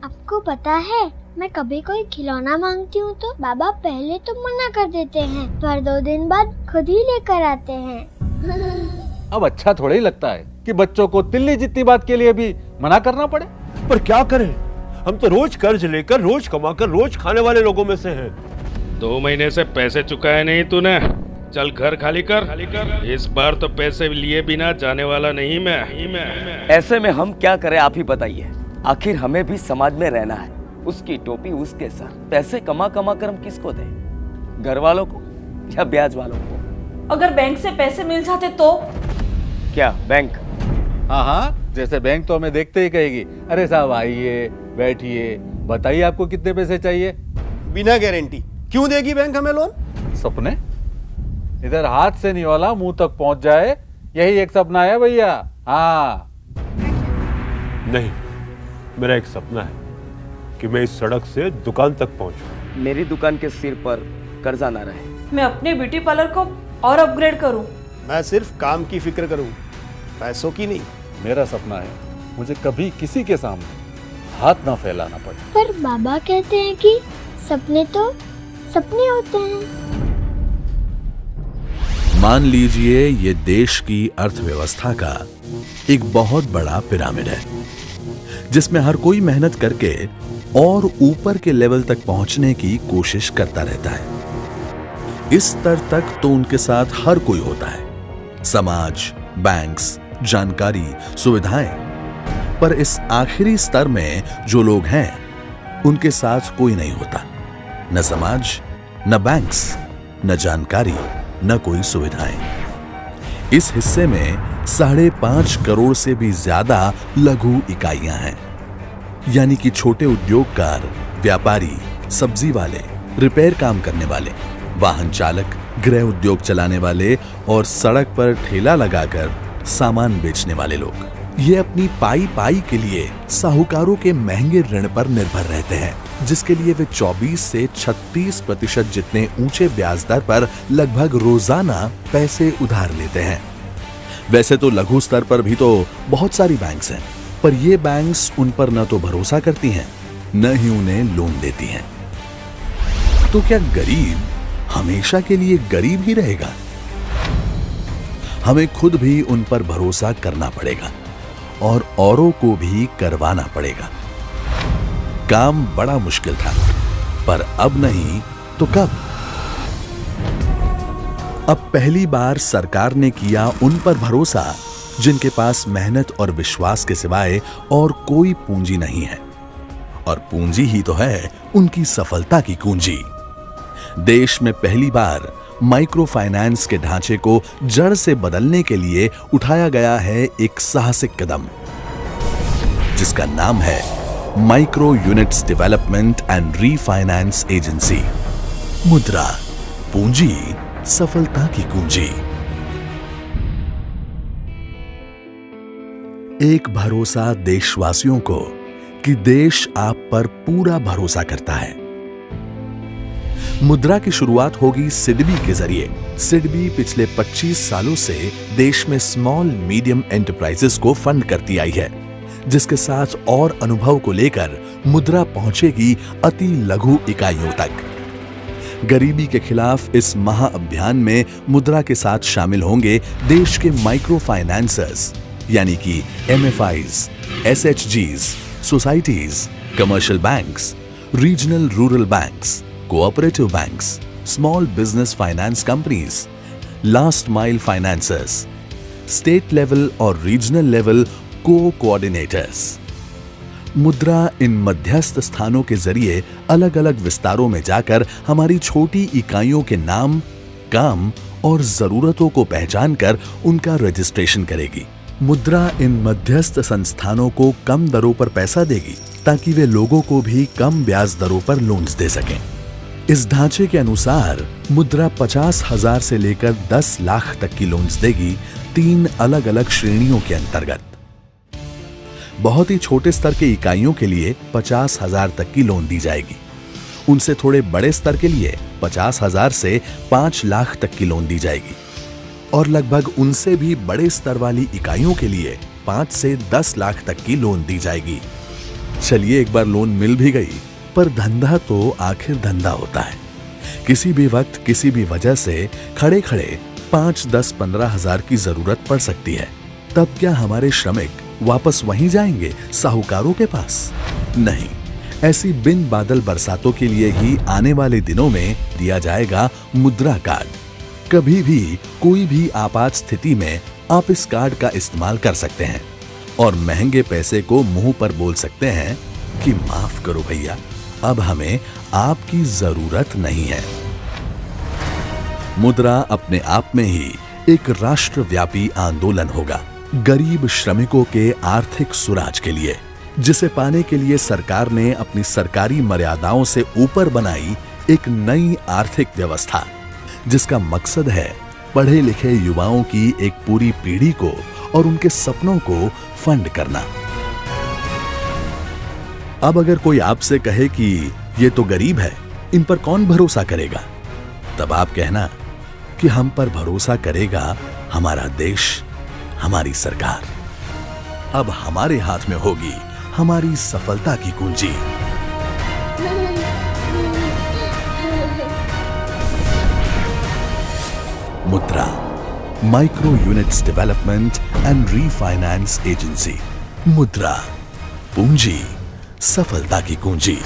आपको पता है, मैं कभी कोई खिलौना मांगती हूँ तो बाबा पहले तो मना कर देते हैं, पर 2 दिन बाद खुद ही लेकर आते हैं। अब अच्छा थोड़ा ही लगता है कि बच्चों को तिल्ली जितनी बात के लिए भी मना करना पड़े। पर क्या करें, हम तो रोज कर्ज लेकर रोज कमाकर रोज खाने वाले लोगों में से हैं। 2 महीने से पैसे चुकाए नहीं तूने, चल घर खाली कर। इस बार तो पैसे लिए बिना जाने वाला नहीं मैं। ऐसे में हम क्या करें, आप ही बताइए। आखिर हमें भी समाज में रहना है। उसकी टोपी उसके सर। पैसे कमा कमा कर हम किसको दें? घर वालों को या ब्याज वालों को? अगर बैंक से पैसे मिल जाते तो? क्या बैंक? हाँ, जैसे बैंक तो हमें देखते ही कहेगी, अरे साहब आइए बैठिए, बताइए आपको कितने पैसे चाहिए। बिना गारंटी क्यों देगी बैंक हमें लोन? सपने इधर हाथ से नहीं वाला मुंह तक पहुंच जाए, यही एक सपना है भैया। हाँ नहीं, मेरा एक सपना है कि मैं इस सड़क से दुकान तक पहुंचूं। मेरी दुकान के सिर पर कर्जा ना रहे। मैं अपने ब्यूटी पार्लर को और अपग्रेड करूं। मैं सिर्फ काम की फिक्र करूं, पैसों की नहीं। मेरा सपना है मुझे कभी किसी के सामने हाथ ना फैलाना पड़े। पर बाबा कहते हैं कि सपने तो सपने होते हैं। मान लीजिए ये देश की अर्थव्यवस्था का एक बहुत बड़ा पिरामिड है, जिसमें हर कोई मेहनत करके और ऊपर के लेवल तक पहुंचने की कोशिश करता रहता है। इस स्तर तक तो उनके साथ हर कोई होता है, समाज, बैंक्स, जानकारी, सुविधाएं। पर इस आखिरी स्तर में जो लोग हैं, उनके साथ कोई नहीं होता। न समाज, न बैंक्स, न जानकारी, न कोई सुविधाएं। इस हिस्से में 5.5 करोड़ से भी ज्यादा लघु इकाइयां हैं, यानी कि छोटे उद्योगकार, व्यापारी, सब्जी वाले, रिपेयर काम करने वाले, वाहन चालक, गृह उद्योग चलाने वाले और सड़क पर ठेला लगाकर सामान बेचने वाले लोग। ये अपनी पाई पाई के लिए साहूकारों के महंगे ऋण पर निर्भर रहते हैं, जिसके लिए वे 24 से 36% जितने ऊंचे ब्याज दर पर लगभग रोजाना पैसे उधार लेते हैं। वैसे तो लघु स्तर पर भी तो बहुत सारी बैंक्स हैं, पर ये बैंक्स उन पर न तो भरोसा करती हैं, न ही उन्हें लोन देती हैं। तो क्या गरीब हमेशा के लिए गरीब ही रहेगा? हमें खुद भी उन पर भरोसा करना पड़ेगा और औरों को भी करवाना पड़ेगा। काम बड़ा मुश्किल था, पर अब नहीं तो कब? अब पहली बार सरकार ने किया उन पर भरोसा जिनके पास मेहनत और विश्वास के सिवाय और कोई पूंजी नहीं है, और पूंजी ही तो है उनकी सफलता की कुंजी। देश में पहली बार माइक्रो फाइनेंस के ढांचे को जड़ से बदलने के लिए उठाया गया है एक साहसिक कदम, जिसका नाम है micro units development and refinance agency. मुद्रा, पूंजी, सफलता की कुंजी। एक भरोसा देशवासियों को कि देश आप पर पूरा भरोसा करता है। मुद्रा की शुरुआत होगी सिडबी के जरिए। सिडबी पिछले 25 सालों से देश में स्मॉल मीडियम एंटरप्राइजेस को फंड करती आई है, जिसके साथ और अनुभव को लेकर मुद्रा पहुंचेगी अति लघु इकाइयों तक। गरीबी के खिलाफ इस महाअभियान में मुद्रा के साथ शामिल होंगे देश के माइक्रो फाइनेंसर्स, यानी कि MFIs, SHGs, societies, commercial banks, regional rural banks, cooperative banks, small business finance companies, last mile financiers, state level और रीजनल लेवल कोऑर्डिनेटर्स। मुद्रा इन मध्यस्थ स्थानों के जरिए अलग अलग विस्तारों में जाकर हमारी छोटी इकाइयों के नाम, काम और जरूरतों को पहचान कर उनका रजिस्ट्रेशन करेगी। मुद्रा इन मध्यस्थ संस्थानों को कम दरों पर पैसा देगी, ताकि वे लोगों को भी कम ब्याज दरों पर लोन्स दे सकें। इस ढांचे के अनुसार मुद्रा 50,000 से लेकर 10 लाख तक की लोन्स देगी, 3 अलग अलग श्रेणियों के अंतर्गत। बहुत ही छोटे स्तर के इकाइयों के लिए 50,000 तक की लोन दी जाएगी। उनसे थोड़े बड़े स्तर के लिए 50,000 से 5 लाख तक की लोन दी जाएगी, और लगभग उनसे भी बड़े स्तर वाली इकाइयों के लिए 5 से 10 लाख तक की लोन दी जाएगी। चलिए एक बार लोन मिल भी गई, पर धंधा तो आखिर धंधा होता है। किसी भी वक्त किसी भी वजह से खड़े खड़े 5, 10, 15 हजार की जरूरत पड़ सकती है। तब क्या हमारे श्रमिक वापस वहीं जाएंगे, साहूकारों के पास? नहीं, ऐसी बिन बादल बरसातों के लिए ही आने वाले दिनों में दिया जाएगा मुद्रा कार्ड। कभी भी कोई भी आपात स्थिति में आप इस कार्ड का इस्तेमाल कर सकते हैं और महंगे पैसे को मुंह पर बोल सकते हैं कि माफ करो भैया, अब हमें आपकी जरूरत नहीं है। मुद्रा अपने आप में ही एक राष्ट्रव्यापी आंदोलन होगा, गरीब श्रमिकों के आर्थिक सुराज के लिए, जिसे पाने के लिए सरकार ने अपनी सरकारी मर्यादाओं से ऊपर बनाई एक नई आर्थिक व्यवस्था, जिसका मकसद है पढ़े लिखे युवाओं की एक पूरी पीढ़ी को और उनके सपनों को फंड करना। अब अगर कोई आपसे कहे कि ये तो गरीब है, इन पर कौन भरोसा करेगा, तब आप कहना कि हम पर भरोसा करेगा हमारा देश, हमारी सरकार। अब हमारे हाथ में होगी हमारी सफलता की कुंजी। मुद्रा, micro units development and refinance agency. मुद्रा, पूंजी सफलता की कुंजी।